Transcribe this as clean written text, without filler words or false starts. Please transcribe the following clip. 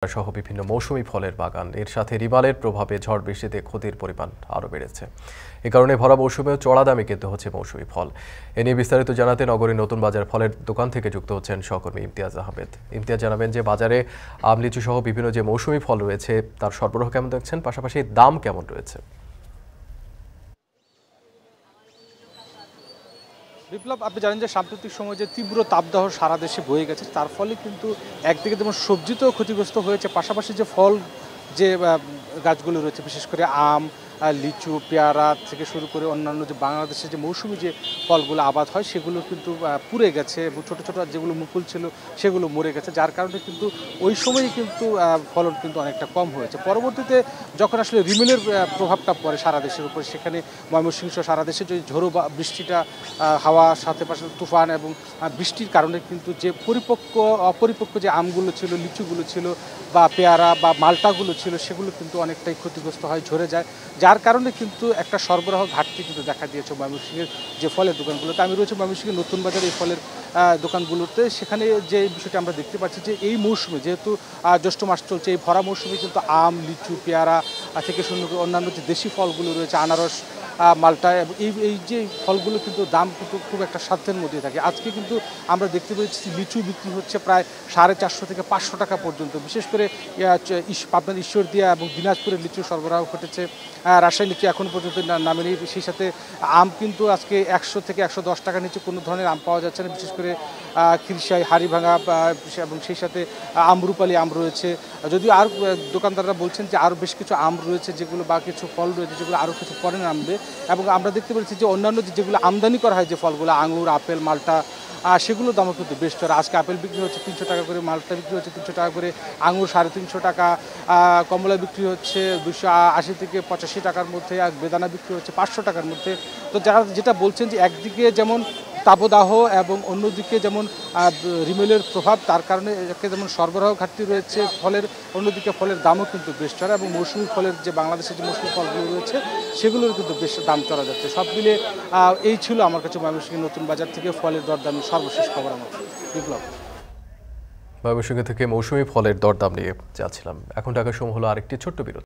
সহ বিভিন্ন মৌসুমী ফলের বাগান এর সাথে রিমালের প্রভাবে ঝড় বৃষ্টিতে ক্ষতির পরিমাণ আরও বেড়েছে। এ কারণে ভরা মৌসুমেও চড়া দামে কিনতে হচ্ছে মৌসুমী ফল। এ নিয়ে বিস্তারিত জানাতে নগরীর নতুন বাজার ফলের দোকান থেকে যুক্ত হচ্ছেন সহকর্মী ইমতিয়াজ আহমেদ। ইমতিয়াজ, জানাবেন যে বাজারে আম, লিচু সহ বিভিন্ন যে মৌসুমী ফল রয়েছে তার সরবরাহ কেমন দেখছেন, পাশাপাশি দাম কেমন রয়েছে? বিপ্লব, আপনি জানেন যে সাম্প্রতিক সময়ে যে তীব্র তাপদাহ সারা দেশে বয়ে গেছে, তার ফলে কিন্তু একদিকে যেমন সবজিতেও ক্ষতিগ্রস্ত হয়েছে, পাশাপাশি যে ফল যে গাছগুলো রয়েছে, বিশেষ করে আম, লিচু, পেয়ারা থেকে শুরু করে অন্যান্য যে বাংলাদেশের যে মৌসুমি যে ফলগুলো আবাদ হয় সেগুলো কিন্তু পুড়ে গেছে এবং ছোটো ছোটো যেগুলো মুকুল ছিল সেগুলো মরে গেছে, যার কারণে কিন্তু ওই সময়ই কিন্তু ফলন কিন্তু অনেকটা কম হয়েছে। পরবর্তীতে যখন আসলে রিমিলের প্রভাবটা পড়ে সারা দেশের উপর, সেখানে ময়মনসিংহ সারা দেশে যে ঝোড়ো বা বৃষ্টিটা, হাওয়ার সাথে পাশে তুফান এবং বৃষ্টির কারণে কিন্তু যে অপরিপক্ক যে আমগুলো ছিল, লিচুগুলো ছিল বা পেয়ারা বা মালটাগুলো ছিল, সেগুলো কিন্তু অনেকটাই ক্ষতিগ্রস্ত হয়, ঝরে যায়, যার কারণে কিন্তু একটা সরবরাহ ঘাটতি কিন্তু দেখা দিয়েছে ময়মনসিংহের যে ফলের দোকানগুলোতে। আমি রয়েছে ময়মনসিংহের নতুন বাজার এই ফলের দোকানগুলোতে। সেখানে যে বিষয়টি আমরা দেখতে পাচ্ছি যে এই মৌসুমে, যেহেতু জ্যৈষ্ঠ মাস চলছে, এই ভরা মৌসুমে কিন্তু আম, লিচু, পেয়ারা থেকে শুরু করে অন্যান্য যে দেশি ফলগুলো রয়েছে, আনারস, মালটা, এবং এই যে ফলগুলো কিন্তু দাম কিন্তু খুব একটা সাধ্যের মধ্যে থাকে। আজকে কিন্তু আমরা দেখতে পেয়েছি লিচু বিক্রি হচ্ছে প্রায় 450 থেকে 500 টাকা পর্যন্ত। বিশেষ করে পাবনার ঈশ্বরদীয়া এবং দিনাজপুরের লিচু সরবরাহ ঘটেছে, রাজশাহী লিচু এখন পর্যন্ত নামেনি। সেই সাথে আম কিন্তু আজকে 100 থেকে 110 টাকার নিচে কোনো ধরনের আম পাওয়া যাচ্ছে না, বিশেষ করে খিরসাই, হাড়িভাঙা এবং সেই সাথে আমরুপালি আম রয়েছে। যদিও আর দোকানদাররা বলছেন যে আরও বেশ কিছু আম রয়েছে যেগুলো, বা কিছু ফল রয়েছে যেগুলো আরও কিছু পরে নামবে। এবং আমরা দেখতে পেরেছি যে অন্যান্য যেগুলো আমদানি করা হয় যে ফলগুলো, আঙুর, আপেল, মালটা, সেগুলোর দামও কিন্তু বেশ চড়া। আজকে আপেল বিক্রি হচ্ছে 300 টাকা করে, মালটা বিক্রি হচ্ছে 300 টাকা করে, আঙুর 350 টাকা, কমলা বিক্রি হচ্ছে 280 থেকে 85 টাকার মধ্যে, আর বেদানা বিক্রি হচ্ছে 500 টাকার মধ্যে। তো যারা যেটা বলছেন যে একদিকে যেমন তাপদাহ এবং অন্যদিকে যেমন রিমেলের প্রভাব, তার কারণে একে যেমন সরবরাহ ঘাটতি রয়েছে ফলের, অন্যদিকে ফলের দামও কিন্তু বেশ চড়া, এবং মৌসুমি ফলের যে বাংলাদেশের যে মৌসুমি ফলগুলো রয়েছে সেগুলোর কিন্তু বেশ দাম চড়া যাচ্ছে। সব মিলে এই ছিল আমার কাছে ময়মনসিংহ নতুন বাজার থেকে ফলের দরদামের সর্বশেষ খবর। আমার বিপ্লব, ময়মনসিংহ থেকে মৌসুমী ফলের দরদাম নিয়ে যাচ্ছিলাম। এখন টাকার সময় হলো আরেকটি ছোট্ট বিরতি।